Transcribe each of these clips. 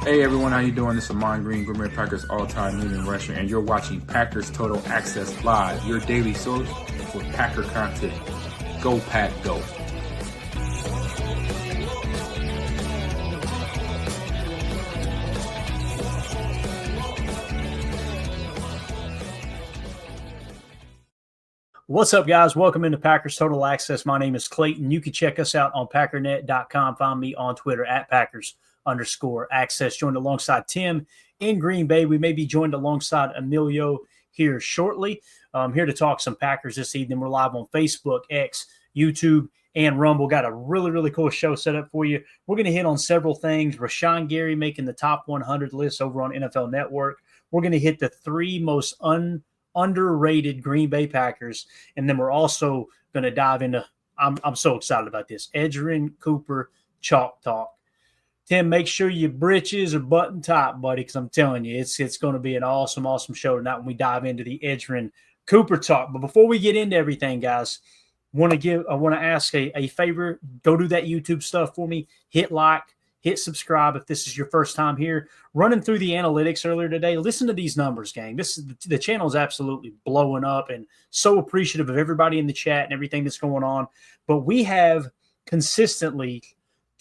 Hey everyone, how you doing? This is Amon Green, Green Bay Packers all-time leading rusher, and you're watching Packers Total Access Live, your daily source for Packer content. Go Pack, go! What's up, guys? Welcome into Packers Total Access. My name is Clayton. You can check us out on packernet.com. Find me on Twitter at Packers_access. Joined alongside Tim in Green Bay. We may be joined alongside Emilio here shortly. I'm here to talk some Packers this evening. We're live on Facebook, X, YouTube, and Rumble. Got a really, really cool show set up for you. We're going to hit on several things. Rashan Gary making the top 100 list over on NFL Network. We're going to hit the three most underrated Green Bay Packers, and then we're also going to dive into I'm so excited about this Edgerrin Cooper Chalk Talk. Tim, make sure your britches are button top, buddy, because I'm telling you, it's going to be an awesome show tonight when we dive into the Edgerrin Cooper Talk. But before we get into everything, guys, I want to ask a favor. Go do that YouTube stuff for me. Hit like, hit subscribe if this is your first time here. Running through the analytics earlier today, listen to these numbers, gang. The channel is absolutely blowing up, and so appreciative of everybody in the chat and everything that's going on. But we have consistently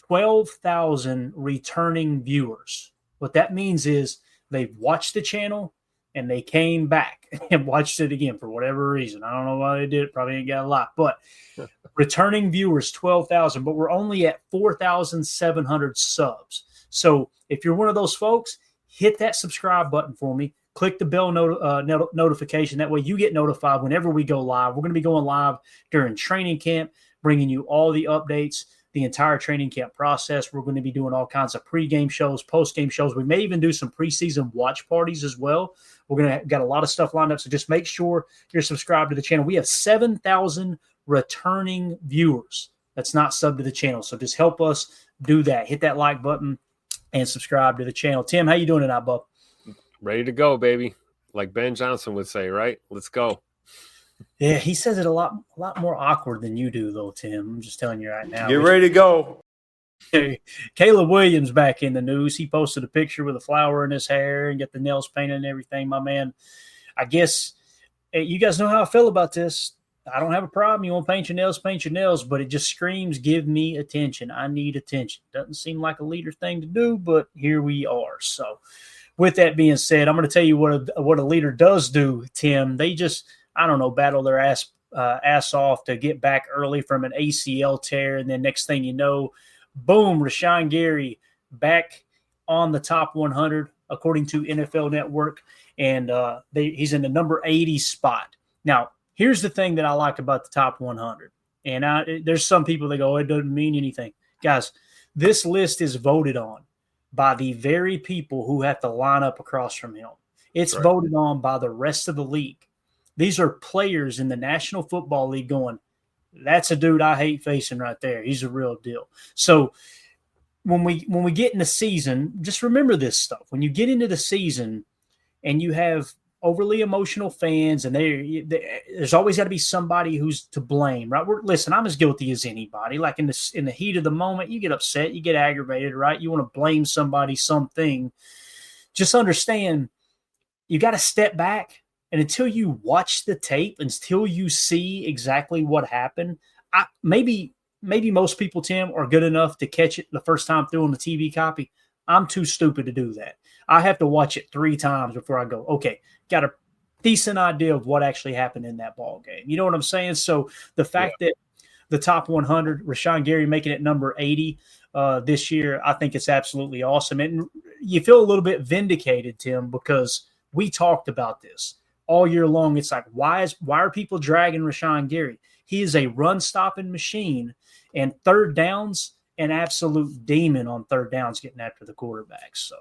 12,000 returning viewers. What that means is they've watched the channel and they came back and watched it again for whatever reason. I don't know why they did it. Probably ain't got a lot, but returning viewers, 12,000, but we're only at 4,700 subs. So if you're one of those folks, hit that subscribe button for me. Click the bell notification. That way you get notified whenever we go live. We're going to be going live during training camp, bringing you all the updates, the entire training camp process. We're going to be doing all kinds of pregame shows, postgame shows. We may even do some preseason watch parties as well. We're going to got a lot of stuff lined up. So just make sure you're subscribed to the channel. We have 7,000 returning viewers that's not subbed to the channel. So just help us do that. Hit that like button and subscribe to the channel. Tim, how you doing tonight, bub? Ready to go, baby. Like Ben Johnson would say, right? Let's go. Yeah, he says it a lot more awkward than you do, though, Tim. I'm just telling you right now. Get ready to go. Caleb Williams back in the news. He posted a picture with a flower in his hair and get the nails painted and everything, my man. I guess you guys know how I feel about this. I don't have a problem. You want to paint your nails, but it just screams, give me attention. I need attention. Doesn't seem like a leader thing to do, but here we are. So with that being said, I'm going to tell you what a leader does do, Tim. They just, I don't know, battle their ass off to get back early from an ACL tear. And then next thing you know, boom, Rashan Gary back on the top 100, according to NFL Network. And he's in the number 80 spot. Now, here's the thing that I like about the top 100. And there's some people that go, it doesn't mean anything. Guys, this list is voted on by the very people who have to line up across from him. It's right. Voted on by the rest of the league. These are players in the National Football League going, that's a dude I hate facing right there. He's a real deal. So when we get in the season, just remember this stuff. When you get into the season and you have overly emotional fans, and there's always got to be somebody who's to blame, right? Listen, I'm as guilty as anybody. Like in the heat of the moment, you get upset, you get aggravated, right? You want to blame somebody, something. Just understand, you got to step back. And until you watch the tape, until you see exactly what happened, maybe most people, Tim, are good enough to catch it the first time through on the TV copy. I'm too stupid to do that. I have to watch it 3 times before I go, okay, got a decent idea of what actually happened in that ball game. You know what I'm saying? So the fact that the top 100, Rashan Gary making it number 80 this year, I think it's absolutely awesome. And you feel a little bit vindicated, Tim, because we talked about this all year long. It's like, why are people dragging Rashan Gary? He is a run-stopping machine, and third downs, an absolute demon on third downs getting after the quarterbacks. So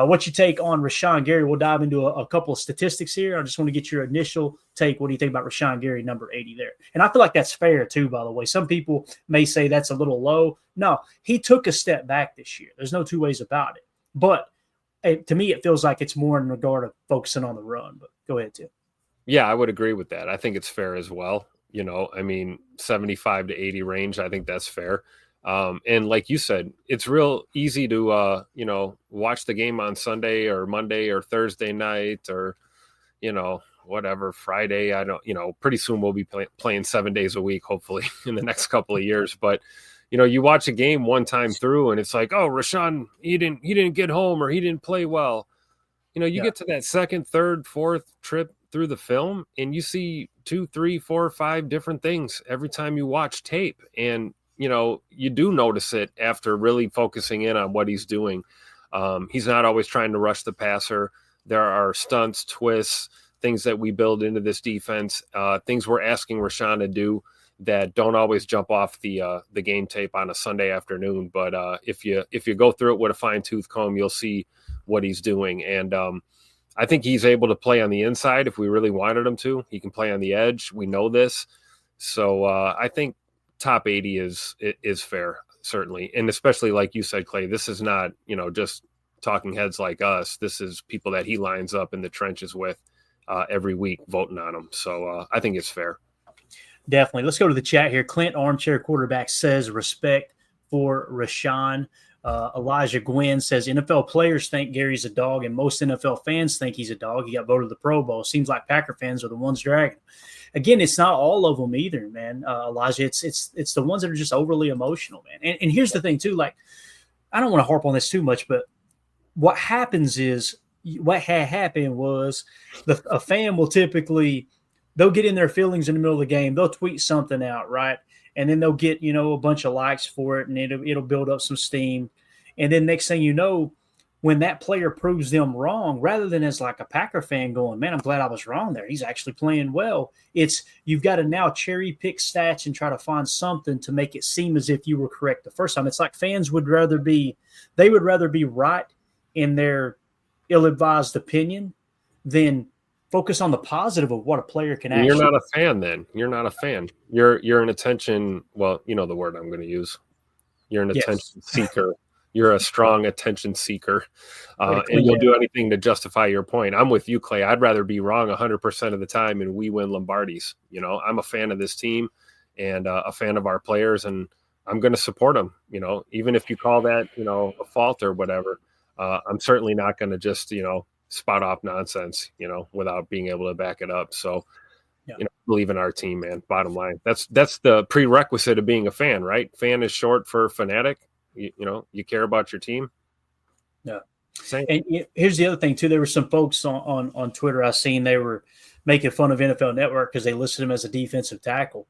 what you take on Rashan Gary, we'll dive into a couple of statistics here. I just want to get your initial take. What do you think about Rashan Gary, number 80 there? And I feel like that's fair too, by the way. Some people may say that's a little low. No, he took a step back this year. There's no two ways about it. But to me, it feels like it's more in regard of focusing on the run. But go ahead, Tim. Yeah, I would agree with that. I think it's fair as well. You know, I mean, 75 to 80 range, I think that's fair. And like you said, it's real easy to, watch the game on Sunday or Monday or Thursday night or, whatever, Friday. I don't, pretty soon we'll be playing 7 days a week, hopefully in the next couple of years. But, you watch a game one time through and it's like, oh, Rashan, he didn't get home or he didn't play well. You get to that second, third, fourth trip through the film and you see 2, 3, 4, 5 different things every time you watch tape. And, you do notice it after really focusing in on what he's doing. He's not always trying to rush the passer. There are stunts, twists, things that we build into this defense, things we're asking Rashan to do that don't always jump off the game tape on a Sunday afternoon. But if you go through it with a fine-tooth comb, you'll see what he's doing. And I think he's able to play on the inside if we really wanted him to. He can play on the edge. We know this. So I think top 80 is fair, certainly. And especially like you said, Clay, this is not, just talking heads like us. This is people that he lines up in the trenches with every week voting on him. So I think it's fair. Definitely. Let's go to the chat here. Clint Armchair Quarterback says respect for Rashan. Elijah Gwynn says NFL players think Gary's a dog and most NFL fans think he's a dog. He got voted to the Pro Bowl. Seems like Packer fans are the ones dragging him. Again, it's not all of them either, man. Elijah, it's the ones that are just overly emotional, man. And here's the thing too, like, I don't want to harp on this too much, but what happens is what had happened was a fan will typically, they'll get in their feelings in the middle of the game. They'll tweet something out, right? And then they'll get, a bunch of likes for it and it'll build up some steam. And then next thing you know, when that player proves them wrong, rather than as like a Packer fan going, man, I'm glad I was wrong there. He's actually playing well. It's you've got to now cherry pick stats and try to find something to make it seem as if you were correct the first time. It's like fans would rather be right in their ill-advised opinion than focus on the positive of what a player can actually. You're not a fan then. You're not a fan. You're an attention. Well, you know the word I'm going to use. You're an attention seeker. You're a strong attention seeker, and you'll do anything to justify your point. I'm with you, Clay. I'd rather be wrong 100% of the time and we win Lombardis. I'm a fan of this team and a fan of our players, and I'm going to support them. Even if you call that, a fault or whatever, I'm certainly not going to just, spout off nonsense, without being able to back it up. So, believe in our team, man. Bottom line, that's the prerequisite of being a fan, right? Fan is short for fanatic. You care about your team. Yeah. Same. And here's the other thing too. There were some folks on Twitter I seen, they were making fun of NFL Network because they listed him as a defensive tackle.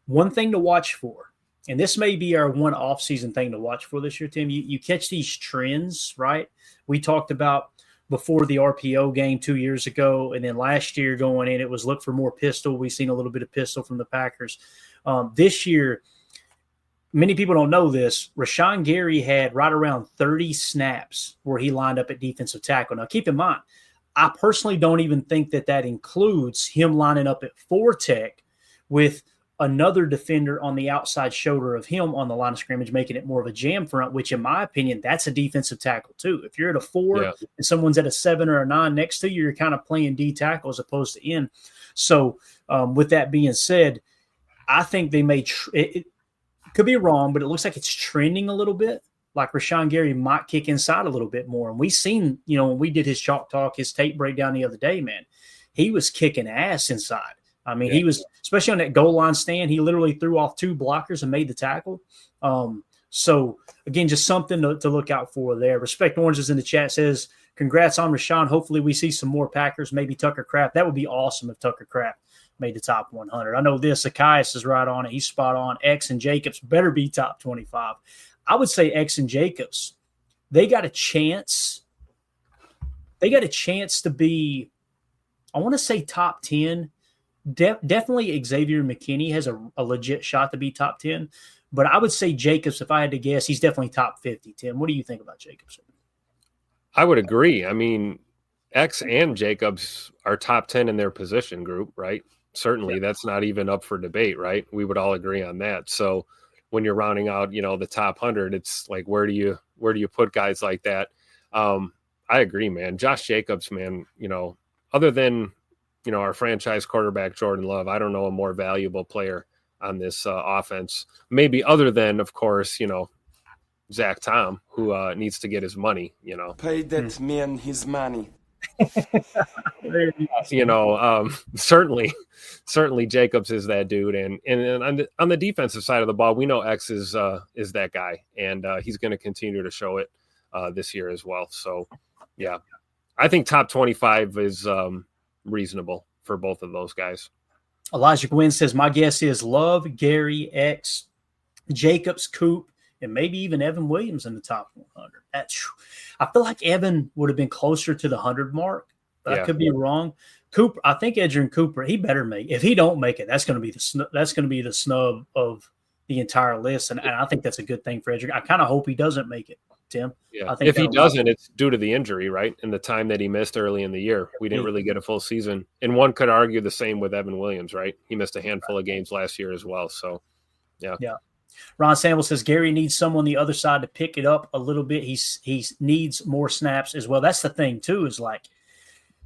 One thing to watch for, and this may be our one off-season thing to watch for this year, Tim, you catch these trends, right? We talked about before the RPO game 2 years ago, and then last year going in, it was look for more pistol. We've seen a little bit of pistol from the Packers. This year, many people don't know this. Rashan Gary had right around 30 snaps where he lined up at defensive tackle. Now, keep in mind, I personally don't even think that includes him lining up at 4 tech with another defender on the outside shoulder of him on the line of scrimmage, making it more of a jam front, which in my opinion, that's a defensive tackle too. If you're at a 4 and someone's at a 7 or a 9 next to you, you're kind of playing D tackle as opposed to end. So with that being said, I think they may it could be wrong, but it looks like it's trending a little bit. Like Rashan Gary might kick inside a little bit more. And we seen, when we did his chalk talk, his tape breakdown the other day, man, he was kicking ass inside. I mean, he was, especially on that goal line stand, he literally threw off 2 blockers and made the tackle. So, again, just something to look out for there. Respect Oranges in the chat says, congrats on Rashan. Hopefully we see some more Packers, maybe Tucker Kraft. That would be awesome if Tucker Kraft made the top 100. I know this. Zacchaeus is right on it. He's spot on. X and Jacobs better be top 25. I would say X and Jacobs, they got a chance. They got a chance to be, I want to say top 10. Definitely Xavier McKinney has a legit shot to be top 10. But I would say Jacobs, if I had to guess, he's definitely top 50. Tim, what do you think about Jacobs? I would agree. I mean, X and Jacobs are top 10 in their position group, right? Certainly, that's not even up for debate, right? We would all agree on that. So when you're rounding out, the top 100, it's like, where do you put guys like that? I agree, man. Josh Jacobs, man, other than, our franchise quarterback, Jordan Love, I don't know a more valuable player on this offense, maybe other than, of course, Zach Tom, who needs to get his money, Pay that man his money. Certainly Jacobs is that dude. And on the defensive side of the ball, we know X is that guy, and he's going to continue to show it this year as well. So, yeah, I think top 25 is reasonable for both of those guys. Elijah Gwynn says, my guess is Love, Gary, X, Jacobs, Coop, and maybe even Evan Williams in the top 100. I feel like Evan would have been closer to the 100 mark, but I could be wrong. Cooper, I think Edgerrin Cooper, he better make. If he don't make it, that's going to be the snub of the entire list, and I think that's a good thing for Edgerrin. I kind of hope he doesn't make it, Tim. Yeah. I think if he doesn't, it's due to the injury, right? And the time that he missed early in the year. We didn't really get a full season. And one could argue the same with Evan Williams, right? He missed a handful of games last year as well. So, yeah. Ron Samuel says Gary needs someone the other side to pick it up a little bit. He needs more snaps as well. That's the thing, too, is like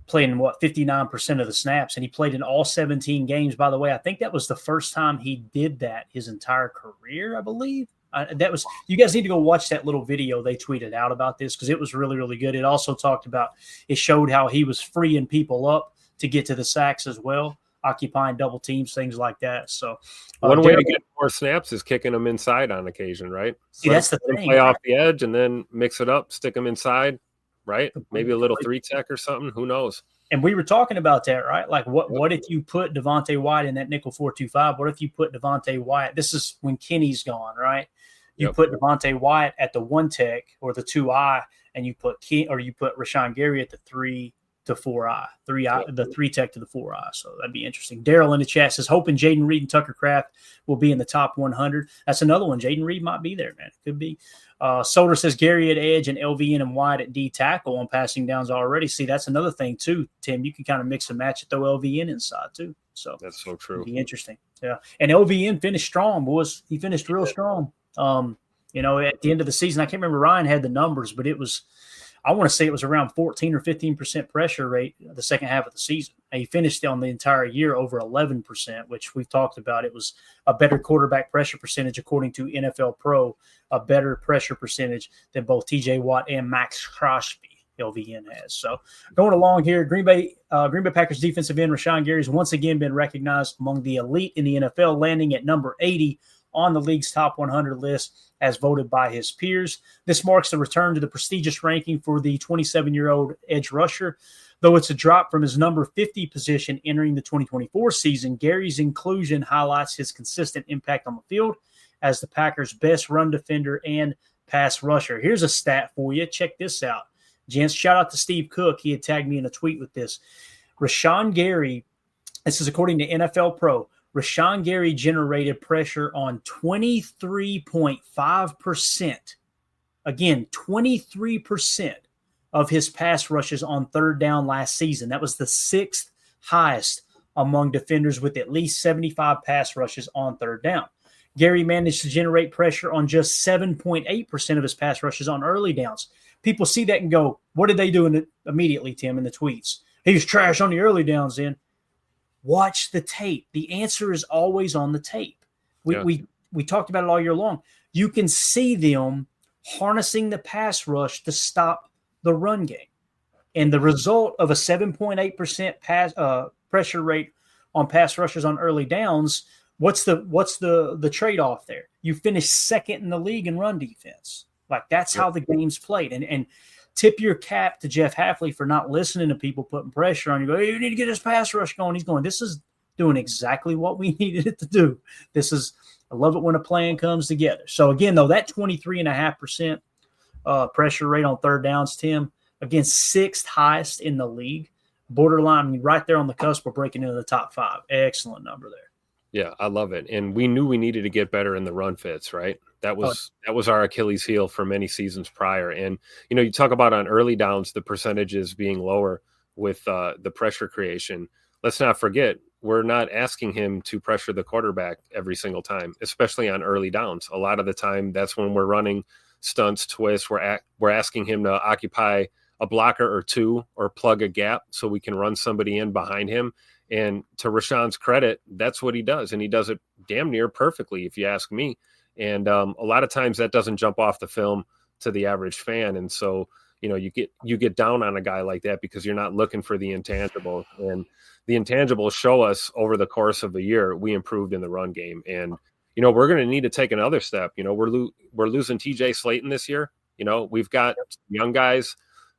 playing, 59% of the snaps, and he played in all 17 games. By the way, I think that was the first time he did that his entire career, I believe. You guys need to go watch that little video they tweeted out about this because it was really, really good. It also it showed how he was freeing people up to get to the sacks as well, occupying double teams, things like that. So one way to get more snaps is kicking them inside on occasion, right? See, that's the thing. Play off the edge and then mix it up, stick them inside, right? Maybe a little 3-tech or something. Who knows? And we were talking about that, right? Like, what if you put Devontae White in that nickel 4-2-5? What if you put Devontae White? This is when Kenny's gone, right? You put Devontae White at the 1-tech or the 2-eye, and you put Rashan Gary at the 3 to 4-eye, the 3-tech to the 4-eye. So that'd be interesting. Daryl in the chat says, hoping Jaden Reed and Tucker Kraft will be in the top 100. That's another one. Jaden Reed might be there, man. It could be. Solder says Gary at edge and LVN and White at D tackle on passing downs already. See, that's another thing too, Tim. You can kind of mix and match and throw LVN inside too. So that's so true. Be interesting. Yeah. And LVN finished strong, boys. He finished real strong. At the end of the season, I can't remember, Ryan had the numbers, but I want to say it was around 14 or 15% pressure rate the second half of the season. And he finished on the entire year over 11%, which we've talked about. It was a better quarterback pressure percentage, according to NFL Pro, a better pressure percentage than both TJ Watt and Max Crosby. LVN has. So going along here, Green Bay Packers defensive end Rashan Gary has once again been recognized among the elite in the NFL, landing at number 80 on the league's top 100 list as voted by his peers. This marks the return to the prestigious ranking for the 27-year-old edge rusher. Though it's a drop from his number 50 position entering the 2024 season, Gary's inclusion highlights his consistent impact on the field as the Packers' best run defender and pass rusher. Here's a stat for you. Check this out. Gents, shout out to Steve Cook. He had tagged me in a tweet with this. Rashan Gary, this is according to NFL Pro, Rashan Gary generated pressure on 23.5%. Again, 23% of his pass rushes on third down last season. That was the sixth highest among defenders with at least 75 pass rushes on third down. Gary managed to generate pressure on just 7.8% of his pass rushes on early downs. People see that and go, what did they do immediately, Tim, in the tweets? He was trash on the early downs then. Watch the tape. The answer is always on the tape. We talked about it all year long. You can see them harnessing the pass rush to stop the run game. And the result of a 7.8% pass pressure rate on pass rushers on early downs, what's the trade-off there? You finish second in the league in run defense. Like, that's how the game's played. And tip your cap to Jeff Hafley for not listening to people putting pressure on you. Go, hey, you need to get this pass rush going. He's going, this is doing exactly what we needed it to do. I love it when a plan comes together. So, again, though, that 23.5% pressure rate on third downs, Tim, again, sixth highest in the league. Borderline, right there on the cusp, we're breaking into the top 5. Excellent number there. Yeah, I love it. And we knew we needed to get better in the run fits, right? That was our Achilles heel for many seasons prior. And, you talk about on early downs, the percentages being lower with the pressure creation. Let's not forget, we're not asking him to pressure the quarterback every single time, especially on early downs. A lot of the time, that's when we're running stunts, twists. We're asking him to occupy a blocker or two or plug a gap so we can run somebody in behind him. And to Rashan's credit, that's what he does. And he does it damn near perfectly, if you ask me. And a lot of times that doesn't jump off the film to the average fan. And so, you get down on a guy like that because you're not looking for the intangible. And the intangibles show us over the course of a year, we improved in the run game. And, we're going to need to take another step. We're losing TJ Slayton this year. We've got young guys,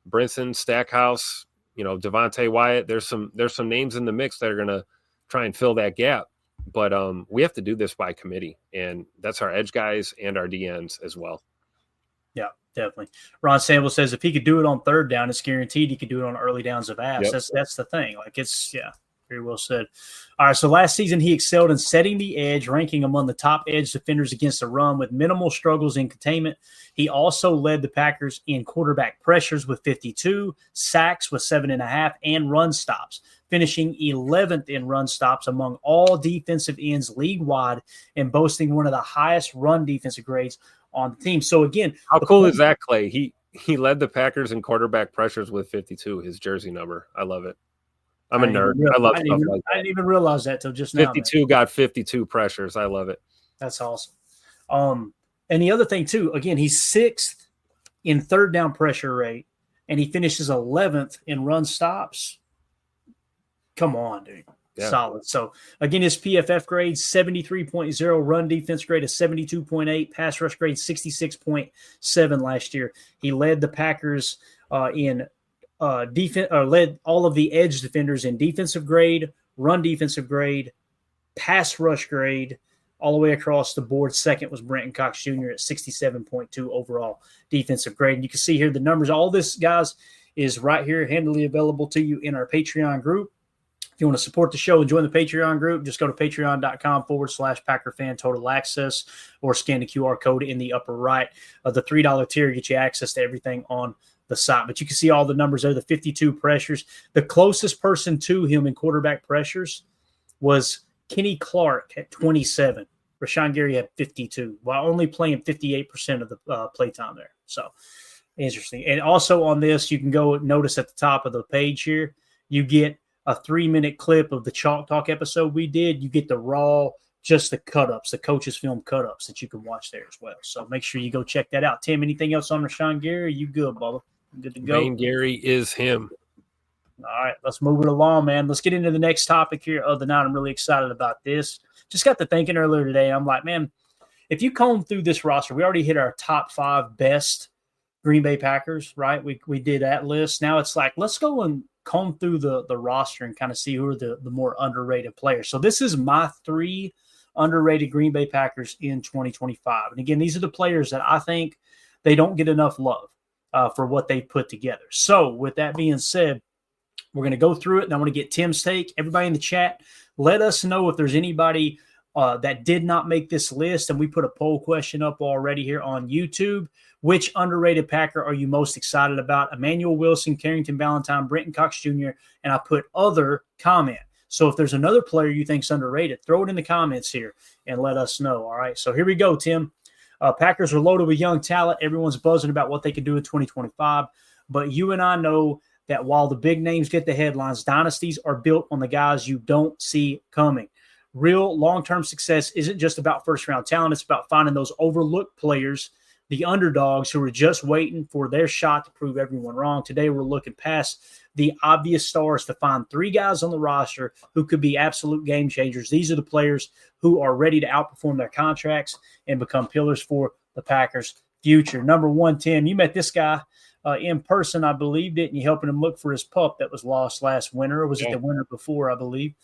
Brinson, Stackhouse, Devontae Wyatt. There's some names in the mix that are going to try and fill that gap. But we have to do this by committee, and that's our edge guys and our DNs as well. Yeah, definitely. Ron Sample says if he could do it on third down, it's guaranteed he could do it on early downs of apps. Yep. That's the thing. Very well said. All right, so last season he excelled in setting the edge, ranking among the top edge defenders against the run with minimal struggles in containment. He also led the Packers in quarterback pressures with 52, sacks with 7.5, and run stops, finishing 11th in run stops among all defensive ends league-wide and boasting one of the highest run defensive grades on the team. So, again, how cool is that, Clay? He led the Packers in quarterback pressures with 52, his jersey number. I love it. I'm a nerd. I love stuff like that. I didn't even realize that till just now. 52 got 52 pressures. I love it. That's awesome. And the other thing, too, again, he's 6th in third down pressure rate, and he finishes 11th in run stops. Come on, dude. Yeah. Solid. So, again, his PFF grade, 73.0, run defense grade of 72.8, pass rush grade 66.7 last year. He led the Packers in defense, led all of the edge defenders in defensive grade, run defensive grade, pass rush grade, all the way across the board. Second was Brenton Cox Jr. at 67.2 overall defensive grade. And you can see here the numbers. All this, guys, is right here, handily available to you in our Patreon group. If you want to support the show and join the Patreon group, just go to patreon.com/PackerFan Total Access or scan the QR code in the upper right. The $3 tier gets you access to everything on the site. But you can see all the numbers there, the 52 pressures. The closest person to him in quarterback pressures was Kenny Clark at 27. Rashan Gary had 52, while only playing 58% of the play time there. So interesting. And also on this, you can go notice at the top of the page here, you get a 3-minute clip of the Chalk Talk episode we did. You get the raw, just the cut-ups, the coaches film cut-ups that you can watch there as well. So make sure you go check that out. Tim, anything else on Rashan Gary? You good, Bubba? Good to go. Main Gary is him. All right, let's move it along, man. Let's get into the next topic here of the night. I'm really excited about this. Just got to thinking earlier today. I'm like, man, if you comb through this roster, we already hit our top 5 best Green Bay Packers, right? We did that list. Now it's like, let's go and comb through the roster and kind of see who are the more underrated players. So this is my 3 underrated Green Bay Packers in 2025. And again, these are the players that I think they don't get enough love for what they put together. So with that being said, we're going to go through it, and I want to get Tim's take. Everybody in the chat, let us know if there's anybody that did not make this list, and we put a poll question up already here on YouTube. Which underrated Packer are you most excited about? Emmanuel Wilson, Carrington Ballantyne, Brenton Cox Jr., and I put other comment. So if there's another player you think's underrated, throw it in the comments here and let us know. All right, so here we go, Tim. Packers are loaded with young talent. Everyone's buzzing about what they can do in 2025, but you and I know that while the big names get the headlines, dynasties are built on the guys you don't see coming. Real long-term success isn't just about first-round talent. It's about finding those overlooked players, the underdogs who are just waiting for their shot to prove everyone wrong. Today, we're looking past the obvious stars to find 3 guys on the roster who could be absolute game changers. These are the players who are ready to outperform their contracts and become pillars for the Packers' future. Number 1, Tim, you met this guy in person, I believe, didn't you? Helping him look for his pup that was lost last winter. Or was it the winter before, I believe?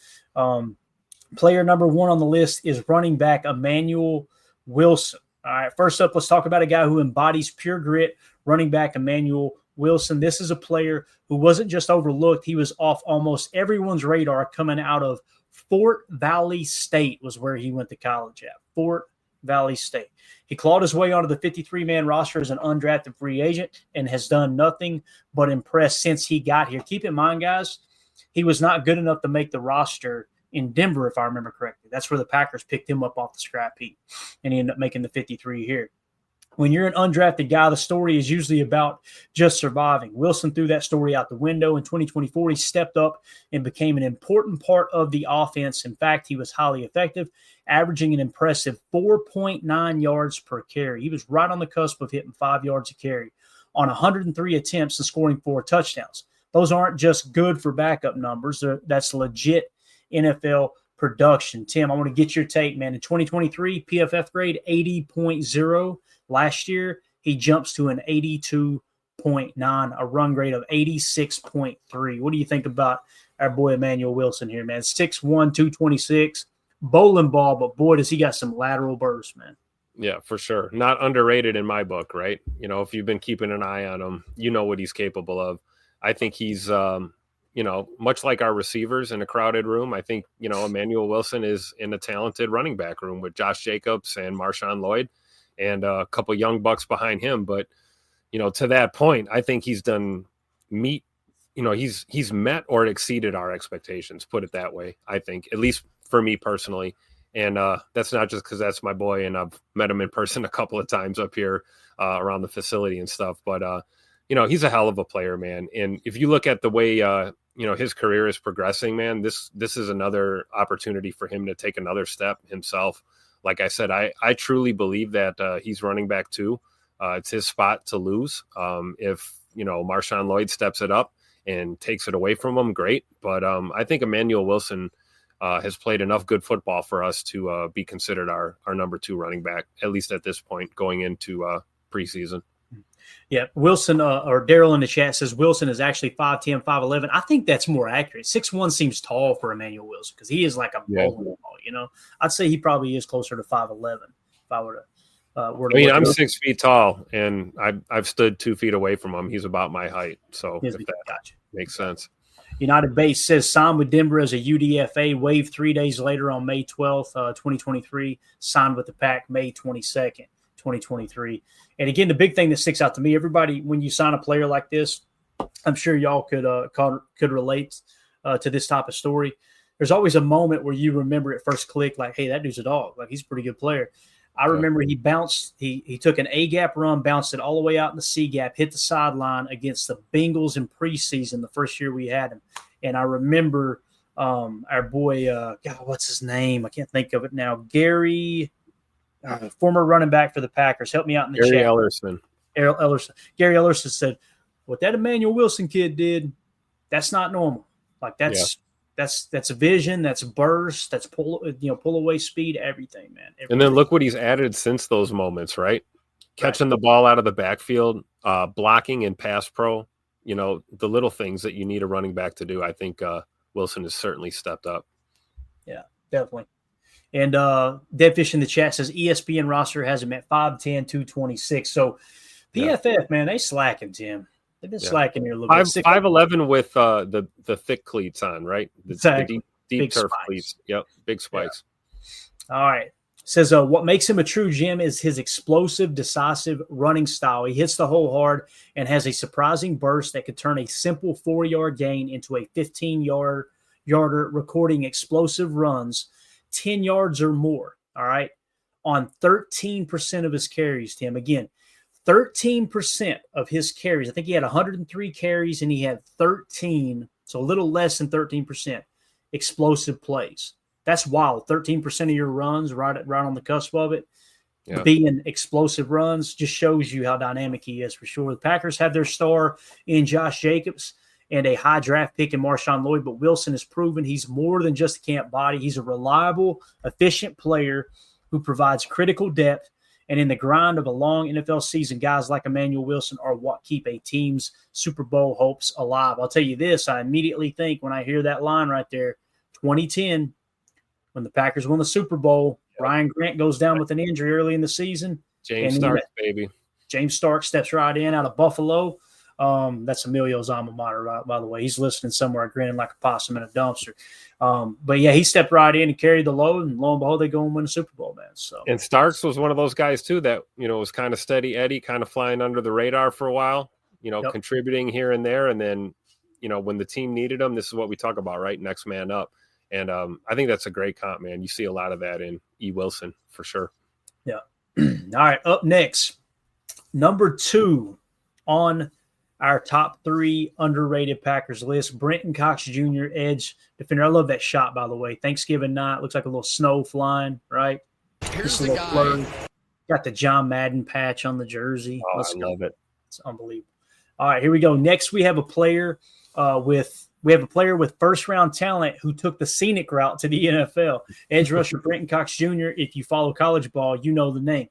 Player number 1 on the list is running back Emmanuel Wilson. All right, first up, let's talk about a guy who embodies pure grit, running back Emmanuel Wilson. This is a player who wasn't just overlooked. He was off almost everyone's radar coming out of Fort Valley State was where he went to college at, Fort Valley State. He clawed his way onto the 53-man roster as an undrafted free agent and has done nothing but impress since he got here. Keep in mind, guys, he was not good enough to make the roster in Denver, if I remember correctly. That's where the Packers picked him up off the scrap heap, and he ended up making the 53 here. When you're an undrafted guy, the story is usually about just surviving. Wilson threw that story out the window. In 2024, he stepped up and became an important part of the offense. In fact, he was highly effective, averaging an impressive 4.9 yards per carry. He was right on the cusp of hitting 5 yards a carry on 103 attempts and scoring 4 touchdowns. Those aren't just good for backup numbers. That's legit NFL production. Tim, I want to get your take, man. In 2023, PFF grade 80.0. Last year, he jumps to an 82.9, a run grade of 86.3. What do you think about our boy Emmanuel Wilson here, man? 6'1", 226, bowling ball, but boy, does he got some lateral burst, man. Yeah, for sure. Not underrated in my book, right? You know, if you've been keeping an eye on him, you know what he's capable of. I think he's, you know, much like our receivers in a crowded room. I think, you know, Emmanuel Wilson is in a talented running back room with Josh Jacobs and Marshawn Lloyd and a couple young bucks behind him. But, you know, to that point, I think he's he's met or exceeded our expectations, put it that way, I think, at least for me personally. And that's not just because that's my boy and I've met him in person a couple of times up here around the facility and stuff. But, you know, he's a hell of a player, man. And if you look at the way, you know, his career is progressing, man, this is another opportunity for him to take another step himself. Like I said, I truly believe that he's running back too. It's his spot to lose. If, you know, Marshawn Lloyd steps it up and takes it away from him, great. But I think Emmanuel Wilson has played enough good football for us to be considered our number 2 running back, at least at this point going into preseason. Yeah, Wilson or Daryl in the chat says Wilson is actually 5'10", 5'11". I think that's more accurate. 6'1" seems tall for Emmanuel Wilson because he is like a bowling ball, you know. I'd say he probably is closer to 5'11" if I were to. I mean, I'm 6 feet tall, and I've stood 2 feet away from him. He's about my height, so if that makes sense. United Base says signed with Denver as a UDFA, waived 3 days later on May 12th, 2023, signed with the Pack May 22nd. 2023. And again, the big thing that sticks out to me, everybody, when you sign a player like this, I'm sure y'all could relate to this type of story. There's always a moment where you remember at first click, like, hey, that dude's a dog. Like, he's a pretty good player. I remember he bounced, he took an A-gap run, bounced it all the way out in the C-gap, hit the sideline against the Bengals in preseason the first year we had him. And I remember our boy, God, what's his name? I can't think of it now. Gary – former running back for the Packers. Help me out in the chat. Gary Ellerson. Gary Ellerson said, what that Emmanuel Wilson kid did, that's not normal. Like that's a vision, that's burst, that's pull away speed, everything, man. Everything. And then look what he's added since those moments, right? Catching the ball out of the backfield, blocking and pass pro, you know, the little things that you need a running back to do. I think Wilson has certainly stepped up. Yeah, definitely. And Deadfish in the chat says ESPN roster has him at 5'10", 226. So PFF, man, they slacking, Tim. They've been slacking here a little bit. 5'11" with the thick cleats on, right? Exactly. The deep turf spikes. cleats. Yep, big spikes. Yeah. All right. Says what makes him a true gem is his explosive, decisive running style. He hits the hole hard and has a surprising burst that could turn a simple 4-yard gain into a 15-yarder, recording explosive runs 10 yards or more, all right, on 13% of his carries, Tim. Again, 13% of his carries. I think he had 103 carries and he had 13, so a little less than 13% explosive plays. That's wild. 13% of your runs, right on the cusp of it, being explosive runs, just shows you how dynamic he is for sure. The Packers have their star in Josh Jacobs and a high draft pick in Marshawn Lloyd, but Wilson has proven he's more than just a camp body. He's a reliable, efficient player who provides critical depth, and in the grind of a long NFL season, guys like Emmanuel Wilson are what keep a team's Super Bowl hopes alive. I'll tell you this, I immediately think when I hear that line right there, 2010, when the Packers won the Super Bowl, Ryan Grant goes down with an injury early in the season. James Starks, baby. James Starks steps right in out of Buffalo. That's Emilio's alma mater, by the way. He's listening somewhere, grinning like a possum in a dumpster. But yeah, he stepped right in and carried the load, and lo and behold, they go and win the Super Bowl, man. So, and Starks was one of those guys too that, you know, was kind of steady Eddie, kind of flying under the radar for a while, you know, contributing here and there, and then, you know, when the team needed him, this is what we talk about, right? Next man up. And I think that's a great comp, man. You see a lot of that in E. Wilson for sure. Yeah. All right, up next. Number 2 on our top 3 underrated Packers list, Brenton Cox Jr., edge defender. I love that shot, by the way. Thanksgiving night, looks like a little snow flying, right? Here's Just a the little guy. flurry. Got the John Madden patch on the jersey. Oh, Let's I go. love it. It's unbelievable. All right, here we go. Next, we have a player with first-round talent who took the scenic route to the NFL. Edge rusher Brenton Cox Jr., if you follow college ball, you know the name.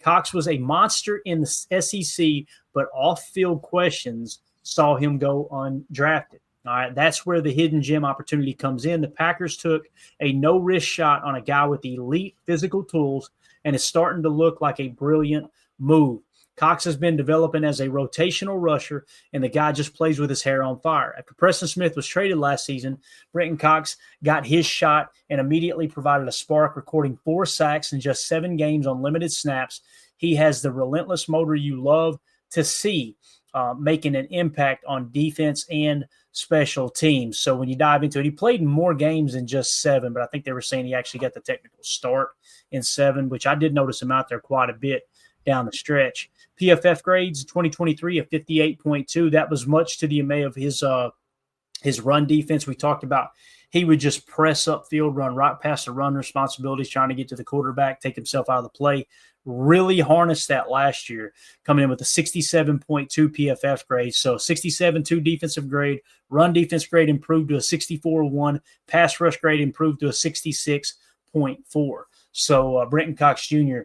Cox was a monster in the SEC, but off-field questions saw him go undrafted. All right, that's where the hidden gem opportunity comes in. The Packers took a no-risk shot on a guy with elite physical tools, and it's starting to look like a brilliant move. Cox has been developing as a rotational rusher, and the guy just plays with his hair on fire. After Preston Smith was traded last season, Brenton Cox got his shot and immediately provided a spark, recording 4 sacks in just 7 games on limited snaps. He has the relentless motor you love to see, making an impact on defense and special teams. So when you dive into it, he played in more games than just 7, but I think they were saying he actually got the technical start in 7, which I did notice him out there quite a bit down the stretch. PFF grades 2023 of 58.2. That was much to the amazement of his run defense. We talked about he would just press upfield, run right past the run responsibilities, trying to get to the quarterback, take himself out of the play. Really harnessed that last year, coming in with a 67.2 PFF grade. So 67.2 defensive grade, run defense grade improved to a 64.1, pass rush grade improved to a 66.4. So Brenton Cox Jr.,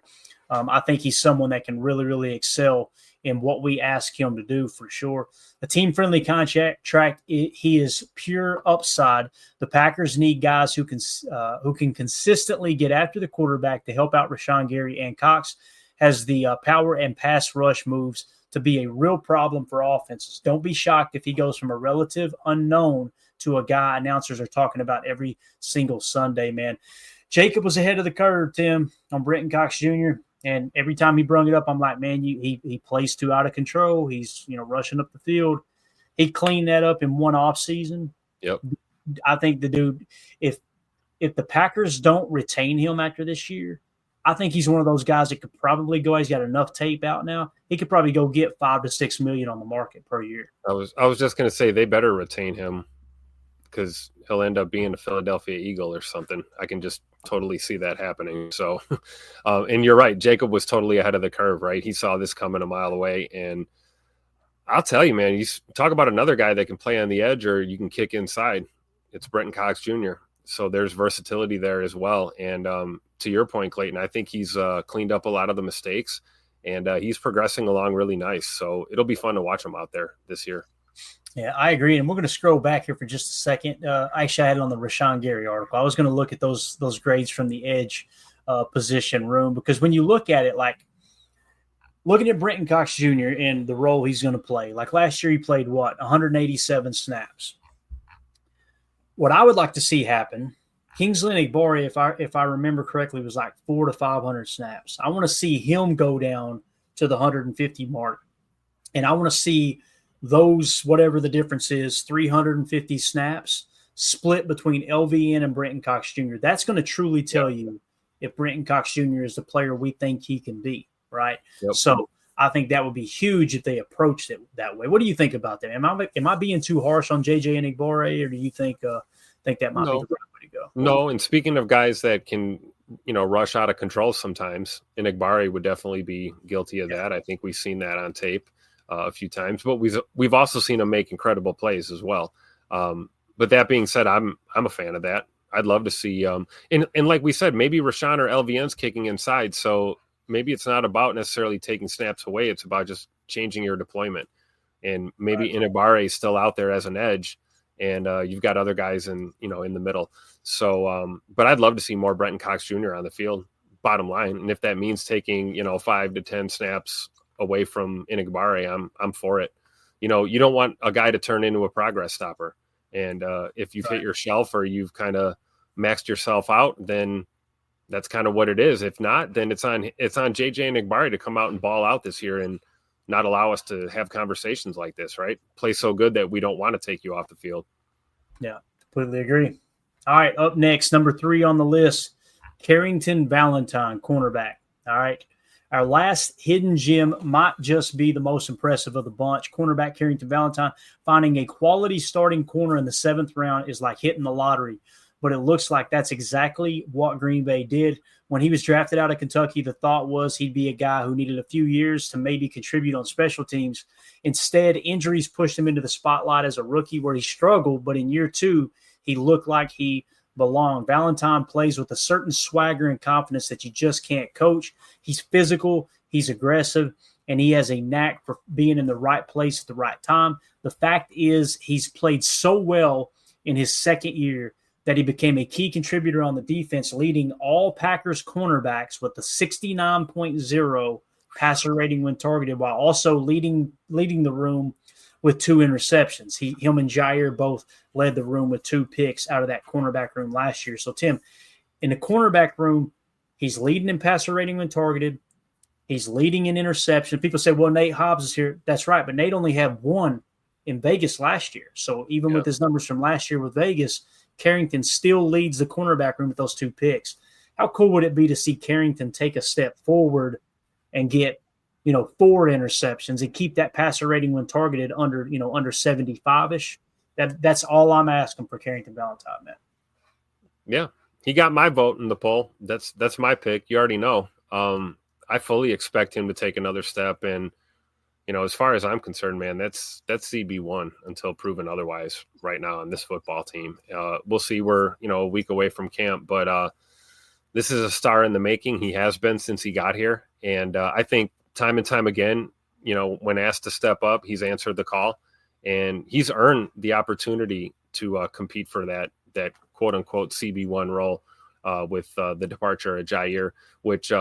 I think he's someone that can really, really excel in what we ask him to do for sure. A team-friendly contract, he is pure upside. The Packers need guys who can consistently get after the quarterback to help out Rashan Gary, and Cox has the power and pass rush moves to be a real problem for offenses. Don't be shocked if he goes from a relative unknown to a guy announcers are talking about every single Sunday, man. Jacob was ahead of the curve, Tim, on Brenton Cox Jr., and every time he brung it up, I'm like, man, he plays too out of control. He's rushing up the field. He cleaned that up in one offseason. Yep. I think the dude, if the Packers don't retain him after this year, I think he's one of those guys that could probably go. He's got enough tape out now. He could probably go get $5 to $6 million on the market per year. I was just going to say they better retain him because he'll end up being a Philadelphia Eagle or something. I can just totally see that happening. So, and you're right. Jacob was totally ahead of the curve, right? He saw this coming a mile away. And I'll tell you, man, you talk about another guy that can play on the edge or you can kick inside. It's Brenton Cox Jr. So there's versatility there as well. And to your point, Clayton, I think he's cleaned up a lot of the mistakes and he's progressing along really nice. So it'll be fun to watch him out there this year. Yeah, I agree. And we're going to scroll back here for just a second. Actually, I had it on the Rashan Gary article. I was going to look at those grades from the edge position room, because when you look at it, like looking at Brenton Cox Jr. and the role he's going to play, like last year he played 187 snaps. What I would like to see happen, Kingsley Enagbare, if I remember correctly, was like 400 to 500 snaps. I want to see him go down to the 150 mark, and I want to see those, whatever the difference is, 350 snaps split between LVN and Brenton Cox Jr. That's going to truly tell you if Brenton Cox Jr. is the player we think he can be, right? Yep. So I think that would be huge if they approached it that way. What do you think about that? Am I being too harsh on JJ Enagbare, or do you think that might be the right way to go? No, and speaking of guys that can, rush out of control sometimes, Enagbare would definitely be guilty of that. I think we've seen that on tape a few times, but we've also seen him make incredible plays as well. But that being said, I'm a fan of that. I'd love to see and like we said, maybe Rashan or LVN's kicking inside, so maybe it's not about necessarily taking snaps away. It's about just changing your deployment, and maybe Enagbare is still out there as an edge, and you've got other guys in the middle. So, but I'd love to see more Brenton Cox Jr. on the field. Bottom line, and if that means taking 5 to 10 snaps away from Enagbare, I'm for it. You don't want a guy to turn into a progress stopper. And if you've hit your shelf or you've kind of maxed yourself out, then that's kind of what it is. If not, then it's on JJ Enagbare to come out and ball out this year and not allow us to have conversations like this, right? Play so good that we don't want to take you off the field. Yeah, completely agree. All right, up next, number 3 on the list, Carrington Valentine, cornerback. All right. Our last hidden gem might just be the most impressive of the bunch. Cornerback Carrington Valentine, finding a quality starting corner in the 7th round is like hitting the lottery. But it looks like that's exactly what Green Bay did. When he was drafted out of Kentucky, the thought was he'd be a guy who needed a few years to maybe contribute on special teams. Instead, injuries pushed him into the spotlight as a rookie where he struggled, but in year 2, he looked like he belonged. Valentine plays with a certain swagger and confidence that you just can't coach. He's physical, he's aggressive, and he has a knack for being in the right place at the right time. The fact is he's played so well in his 2nd year that he became a key contributor on the defense, leading all Packers cornerbacks with the 69.0 passer rating when targeted, while also leading the room with 2 interceptions. Him and Jair both led the room with 2 picks out of that cornerback room last year. So, Tim, in the cornerback room, he's leading in passer rating when targeted. He's leading in interception. People say, well, Nate Hobbs is here. That's right, but Nate only had 1 in Vegas last year. So even with his numbers from last year with Vegas, Carrington still leads the cornerback room with those 2 picks. How cool would it be to see Carrington take a step forward and get, 4 interceptions and keep that passer rating when targeted under 75-ish? That's all I'm asking for Carrington Valentine, man. Yeah, he got my vote in the poll. That's my pick. You already know. I fully expect him to take another step, and as far as I'm concerned, man, that's CB1 until proven otherwise right now on this football team. We'll see. We're, a week away from camp, but this is a star in the making. He has been since he got here. And I think time and time again, when asked to step up, he's answered the call, and he's earned the opportunity to compete for that quote unquote CB1 role with the departure of Jair, which,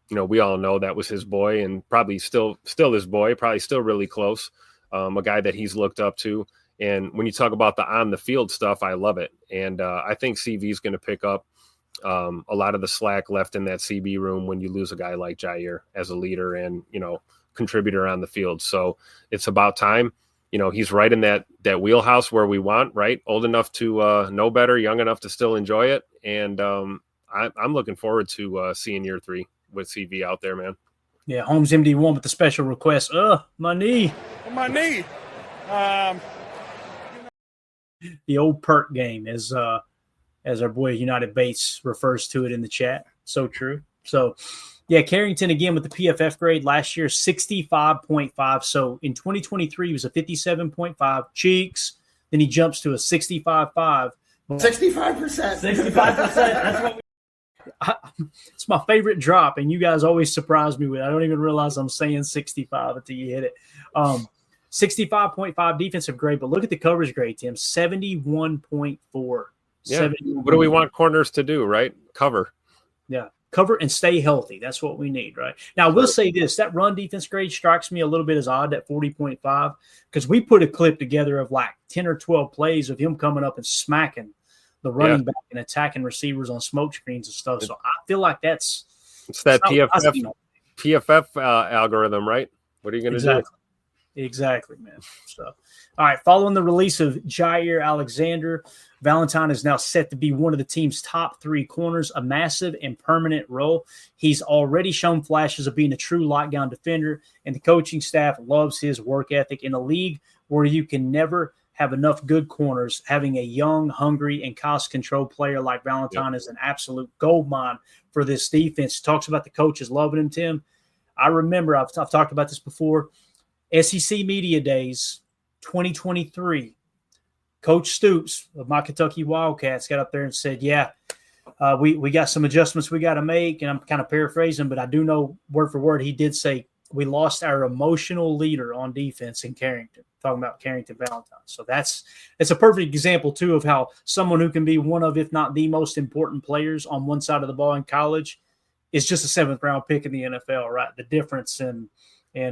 we all know that was his boy, and probably still his boy, probably still really close, a guy that he's looked up to. And when you talk about the on the field stuff, I love it. And I think CV is going to pick up a lot of the slack left in that CB room when you lose a guy like Jair as a leader and, contributor on the field. So it's about time. He's right in that wheelhouse where we want, right? Old enough to know better, young enough to still enjoy it. And I'm looking forward to seeing year 3 with CV out there, man. Yeah, Holmes MD1 with the special request. My knee. My knee. The old perk game, as our boy United Bates refers to it in the chat. So true. So, yeah, Carrington again with the PFF grade last year, 65.5. So in 2023, he was a 57.5. Cheeks. Then he jumps to a 65.5. 65%. 65%. That's what it's my favorite drop, and you guys always surprise me with it. I don't even realize I'm saying 65 until you hit it. 65.5 defensive grade, but look at the coverage grade, Tim. 71.4. Yeah. What do we want corners to do, right? Cover. Yeah. Cover and stay healthy. That's what we need, right? Now, I will say this. That run defense grade strikes me a little bit as odd at 40.5 because we put a clip together of like 10 or 12 plays of him coming up and smacking the running back and attacking receivers on smoke screens and stuff. So I feel like it's that PFF algorithm, right? What are you going to do? Exactly, man. So, all right, following the release of Jair Alexander, Valentine is now set to be one of the team's top 3 corners, a massive and permanent role. He's already shown flashes of being a true lockdown defender, and the coaching staff loves his work ethic. In a league where you can never have enough good corners, having a young, hungry, and cost-control player like Valentine is an absolute goldmine for this defense. Talks about the coaches loving him, Tim. I remember, I've talked about this before, SEC Media Days 2023, Coach Stoops of my Kentucky Wildcats got up there and said, we got some adjustments we got to make, and I'm kind of paraphrasing, but I do know word for word he did say we lost our emotional leader on defense in Carrington, talking about Carrington Valentine. So it's a perfect example, too, of how someone who can be one of, if not the most important players on one side of the ball in college is just a 7th-round pick in the NFL, right? The difference in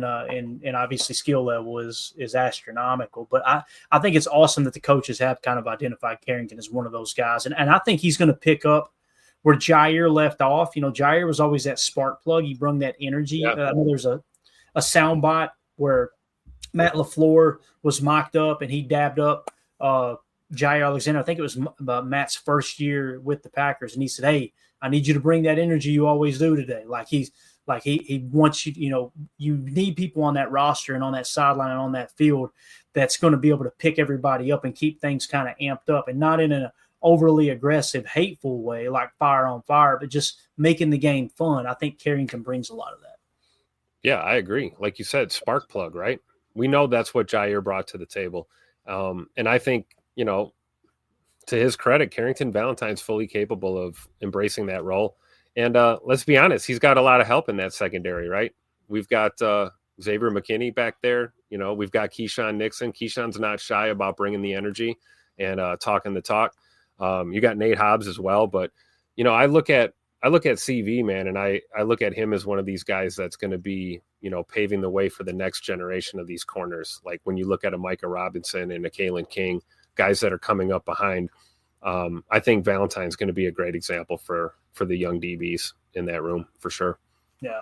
obviously skill level is astronomical. But I think it's awesome that the coaches have kind of identified Carrington as one of those guys. And I think he's going to pick up where Jair left off. Jair was always that spark plug. He brought that energy. Yeah. I know there's a soundbite where Matt LaFleur was mocked up and he dabbed up Jair Alexander. I think it was Matt's first year with the Packers. And he said, hey, I need you to bring that energy you always do today. Like Like he wants you, you need people on that roster and on that sideline and on that field that's going to be able to pick everybody up and keep things kind of amped up, and not in an overly aggressive, hateful way like fire on fire, but just making the game fun. I think Carrington brings a lot of that. Yeah, I agree. Like you said, spark plug, right? We know that's what Jair brought to the table. And I think, to his credit, Carrington Valentine's fully capable of embracing that role. And let's be honest, he's got a lot of help in that secondary, right? We've got Xavier McKinney back there. We've got Keyshawn Nixon. Keyshawn's not shy about bringing the energy and talking the talk. You got Nate Hobbs as well. But, I look at CV, man, and I look at him as one of these guys that's going to be, paving the way for the next generation of these corners. Like when you look at a Micah Robinson and a Kalen King, guys that are coming up behind. I think Valentine's going to be a great example for the young DBs in that room for sure. Yeah.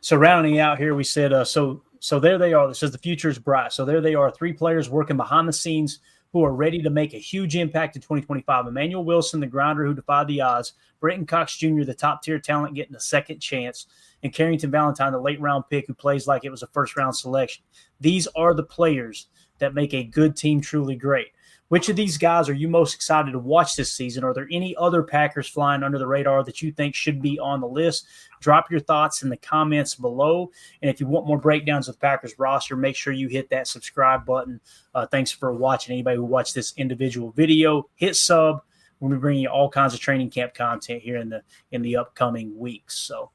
So rounding out here, we said, so there they are. This says the future is bright. So there they are, 3 players working behind the scenes who are ready to make a huge impact in 2025. Emmanuel Wilson, the grinder who defied the odds. Brenton Cox Jr., the top-tier talent getting a second chance. And Carrington Valentine, the late-round pick who plays like it was a first-round selection. These are the players that make a good team truly great. Which of these guys are you most excited to watch this season? Are there any other Packers flying under the radar that you think should be on the list? Drop your thoughts in the comments below. And if you want more breakdowns of the Packers roster, make sure you hit that subscribe button. Thanks for watching. Anybody who watched this individual video, hit sub. We'll be bringing you all kinds of training camp content here in the upcoming weeks. So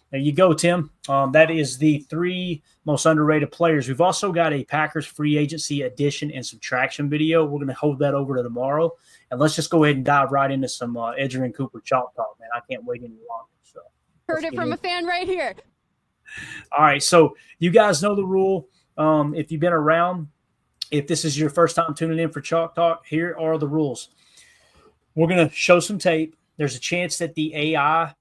there you go, Tim. That is the 3 most underrated players. We've also got a Packers free agency addition and subtraction video. We're going to hold that over to tomorrow. And let's just go ahead and dive right into some Edgerrin Cooper chalk talk, man. I can't wait any longer. So heard it from a fan right here. All right, so you guys know the rule. If you've been around, if this is your first time tuning in for Chalk Talk, here are the rules. We're going to show some tape. There's a chance that the AI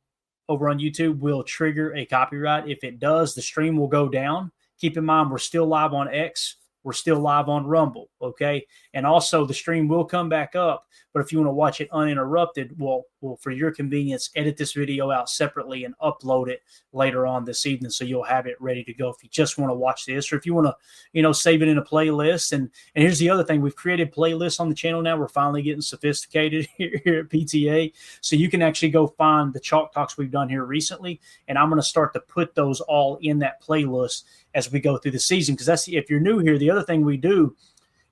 over on YouTube will trigger a copyright. If it does, the stream will go down. Keep in mind, we're still live on X. We're still live on Rumble, okay? And also, the stream will come back up, but if you want to watch it uninterrupted, we'll for your convenience, edit this video out separately and upload it later on this evening so you'll have it ready to go if you just want to watch this, or if you want to, save it in a playlist. And here's the other thing. We've created playlists on the channel now. We're finally getting sophisticated here at PTA, so you can actually go find the Chalk Talks we've done here recently, and I'm going to start to put those all in that playlist as we go through the season, because that's, if you're new here, the other thing we do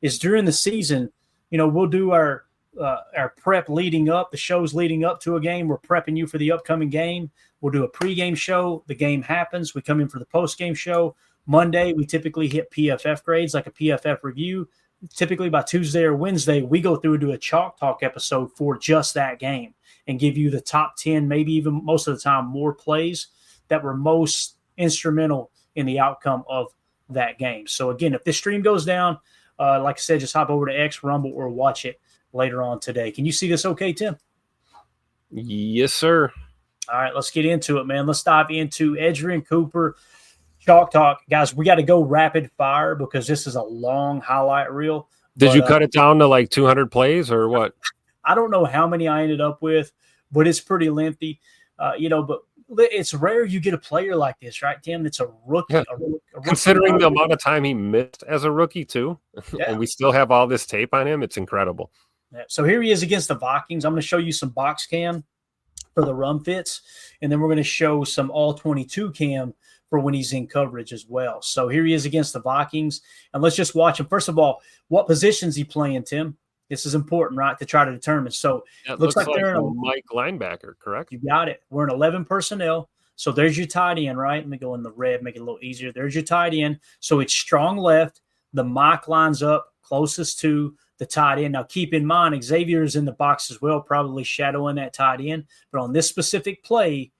is during the season, we'll do our prep leading up, the shows leading up to a game. We're prepping you for the upcoming game. We'll do a pregame show. The game happens. We come in for the postgame show. Monday, we typically hit PFF grades, like a PFF review. Typically by Tuesday or Wednesday, we go through and do a Chalk Talk episode for just that game and give you the top 10, maybe even most of the time more plays that were most instrumental in the outcome of that game. So again, if this stream goes down, like I said, just hop over to X, Rumble, or watch it later on today. Can you see this okay, Tim? Yes, sir. All right, let's get into it, man. Let's dive into Edgerrin Cooper Chalk Talk. Guys, we got to go rapid fire because this is a long highlight reel. Did you cut it down to like 200 plays or what? I don't know how many I ended up with, but it's pretty lengthy. But it's rare you get a player like this, right, Tim? It's a rookie. Yeah. A rookie Considering the amount of time he missed as a rookie, too, yeah. And we still have all this tape on him, it's incredible. Yeah. So here he is against the Vikings. I'm going to show you some box cam for the run fits, and then we're going to show some all-22 cam for when he's in coverage as well. So here he is against the Vikings, and let's just watch him. First of all, what position is he playing, Tim? This is important, right, to try to determine. So it looks like they're a Mike linebacker, correct? You got it. We're in 11 personnel. So there's your tight end, right? Let me go in the red, make it a little easier. There's your tight end. So it's strong left. The Mike lines up closest to the tight end. Now, keep in mind, Xavier is in the box as well, probably shadowing that tight end. But on this specific play,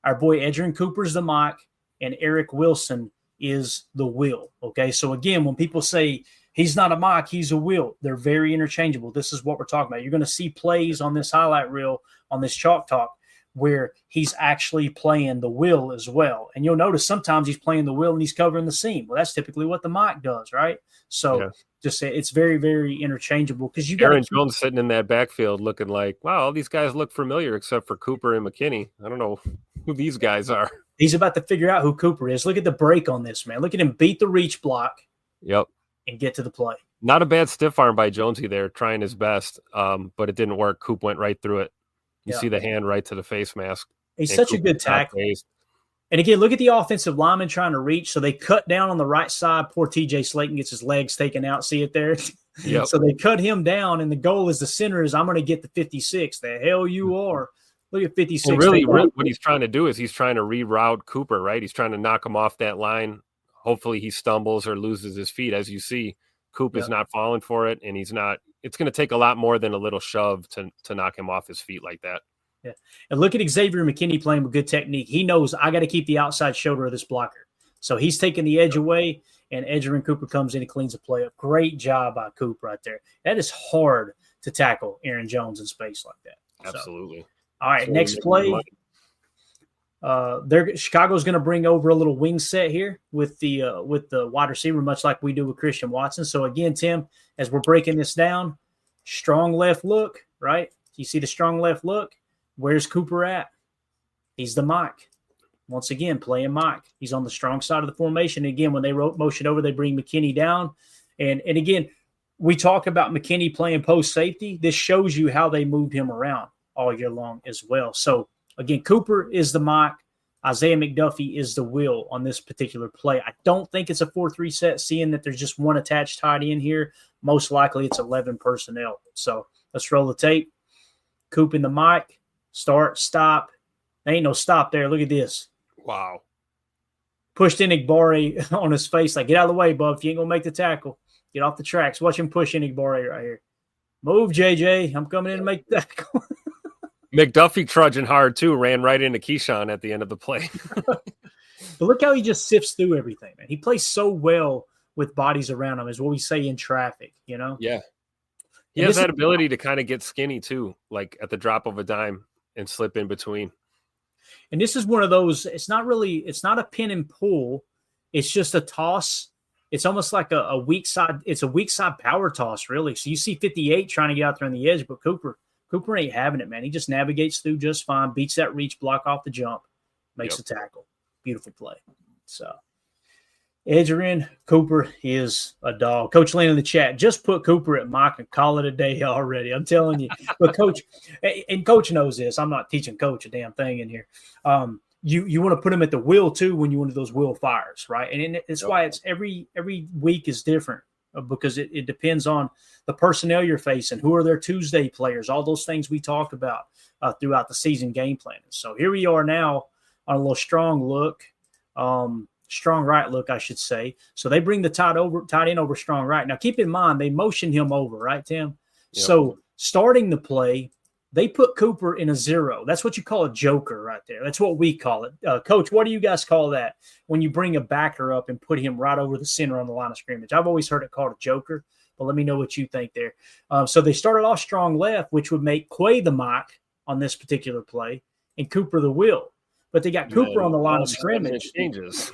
our boy Edgerrin Cooper is the Mike, and Eric Wilson is the Will. Okay, so again, when people say he's not a Mike, he's a Will, they're very interchangeable. This is what we're talking about. You're going to see plays on this highlight reel, on this Chalk Talk, where he's actually playing the Will as well. And you'll notice sometimes he's playing the Will and he's covering the seam. Well, that's typically what the Mike does, right? So just say it's very, very interchangeable because you got Aaron Jones sitting in that backfield looking like, wow, all these guys look familiar except for Cooper and McKinney. I don't know who these guys are. He's about to figure out who Cooper is. Look at the break on this, man. Look at him beat the reach block. Yep. And get to the play. Not a bad stiff arm by Jonesy there, trying his best, but it didn't work. Coop went right through it. You see the hand right to the face mask. He's such a good tackle. And again, look at the offensive lineman trying to reach. So they cut down on the right side. Poor TJ Slayton gets his legs taken out. See it there? Yep. So they cut him down, and the goal is the center is I'm going to get the 56. The hell you are. Look at 56. Well, really, what he's trying to do is he's trying to reroute Cooper, right? He's trying to knock him off that line. Hopefully he stumbles or loses his feet. As you see, Coop is not falling for it, and he's not. It's going to take a lot more than a little shove to knock him off his feet like that. Yeah. And look at Xavier McKinney playing with good technique. He knows I got to keep the outside shoulder of this blocker. So he's taking the edge away, and Edgerrin Cooper comes in and cleans the play up. Great job by Coop right there. That is hard to tackle Aaron Jones in space like that. Absolutely. So, all right, next play. Chicago's going to bring over a little wing set here with the wide receiver, much like we do with Christian Watson. So again, Tim, as we're breaking this down, strong left look, right? You see the strong left look. Where's Cooper at? He's the Mike. Once again, playing Mike. He's on the strong side of the formation. And again, when they motion over, they bring McKinney down. And again, we talk about McKinney playing post safety. This shows you how they moved him around all year long as well. So again, Cooper is the Mike. Isaiah McDuffie is the Will on this particular play. I don't think it's a 4-3 set, seeing that there's just one attached tight end here. Most likely it's 11 personnel. So let's roll the tape. Coop in the Mike. Start, stop. There ain't no stop there. Look at this. Wow. Pushed Enigbare on his face like, get out of the way, bub. If you ain't going to make the tackle, get off the tracks. Watch him push Enigbare right here. Move, JJ. I'm coming in to make the tackle. McDuffie trudging hard, too. Ran right into Keyshawn at the end of the play. But look how he just sifts through everything, man. He plays so well with bodies around him, is what we say in traffic, you know? Yeah. He has that ability to kind of get skinny, too, like at the drop of a dime and slip in between. And this is one of those, it's not a pin and pull. It's just a toss. It's almost like a weak side. It's a weak side power toss, really. So you see 58 trying to get out there on the edge, but Cooper ain't having it, man. He just navigates through just fine, beats that reach block off the jump, makes the tackle. Beautiful play. So Edgerrin Cooper is a dog. Coach Lane in the chat, just put Cooper at Mike and call it a day already. I'm telling you. But Coach, and Coach knows this. I'm not teaching Coach a damn thing in here. You want to put him at the Will too when you want those Will fires, right? And it's why it's every week is different because it depends on the personnel you're facing, who are their Tuesday players, all those things we talk about throughout the season game planning. So here we are now on a little strong look. Strong right look, I should say. So they bring the tight end over strong right. Now, keep in mind, they motion him over, right, Tim? Yep. So starting the play, they put Cooper in a 0. That's what you call a joker right there. That's what we call it. Coach, what do you guys call that when you bring a backer up and put him right over the center on the line of scrimmage? I've always heard it called a joker, but let me know what you think there. So they started off strong left, which would make Quay the Mike on this particular play and Cooper the Will. But they got Cooper on the line of scrimmage. Changes.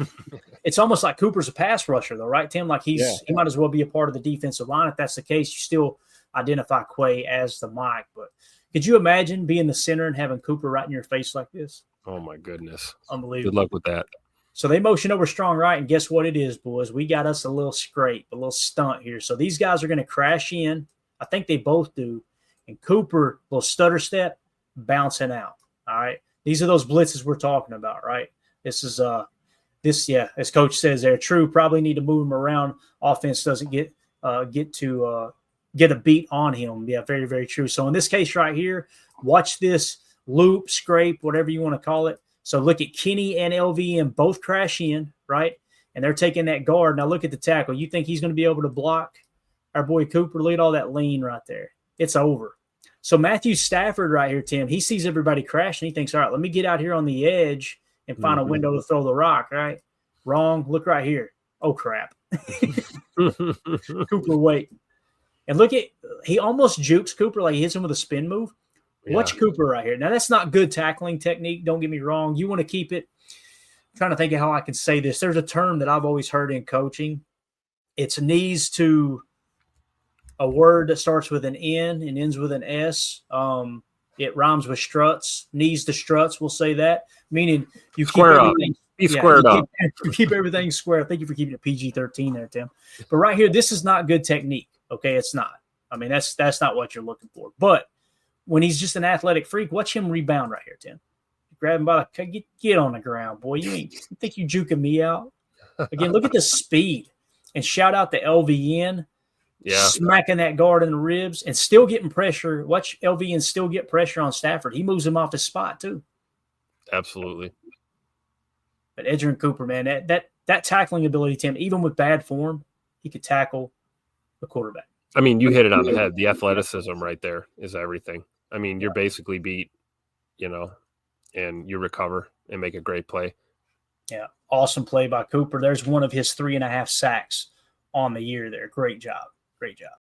It's almost like Cooper's a pass rusher, though, right, Tim? Like he might as well be a part of the defensive line. If that's the case, you still identify Quay as the Mike. But could you imagine being the center and having Cooper right in your face like this? Oh, my goodness. Unbelievable. Good luck with that. So they motion over strong right, and guess what it is, boys? We got us a little scrape, a little stunt here. So these guys are going to crash in. I think they both do. And Cooper, little stutter step, bouncing out. All right. These are those blitzes we're talking about, right? This is as Coach says there, true. Probably need to move him around. Offense doesn't get a beat on him. Yeah, very, very true. So in this case right here, watch this loop, scrape, whatever you want to call it. So look at Kenny and LVM both crash in, right? And they're taking that guard. Now look at the tackle. You think he's going to be able to block our boy Cooper? Look at all that lean right there. It's over. So Matthew Stafford right here, Tim, he sees everybody crashing. He thinks, all right, let me get out here on the edge and find a window to throw the rock, right? Wrong. Look right here. Oh, crap. Cooper wait. And look at – he almost jukes Cooper like he hits him with a spin move. Yeah. Watch Cooper right here. Now, that's not good tackling technique. Don't get me wrong. You want to keep it – I'm trying to think of how I can say this. There's a term that I've always heard in coaching. It's knees to – a word that starts with an N and ends with an S. It rhymes with struts, knees to struts. We'll say that, meaning you Square keep up. everything. Be squared up. You keep everything square. Thank you for keeping it PG-13 there, Tim. But right here, this is not good technique. Okay, it's not. I mean, that's not what you're looking for. But when he's just an athletic freak, watch him rebound right here, Tim. Grab him by the get on the ground, boy. You think you juking me out? Again, look at the speed. And shout out to LVN. Yeah. Smacking that guard in the ribs and still getting pressure. Watch LVN still get pressure on Stafford. He moves him off his spot too. Absolutely. But Edgerrin Cooper, man, that tackling ability, Tim, even with bad form, he could tackle the quarterback. I mean, you hit it on the head. The athleticism right there is everything. I mean, you're basically beat, and you recover and make a great play. Yeah, awesome play by Cooper. There's one of his 3.5 sacks on the year there. Great job. Great job.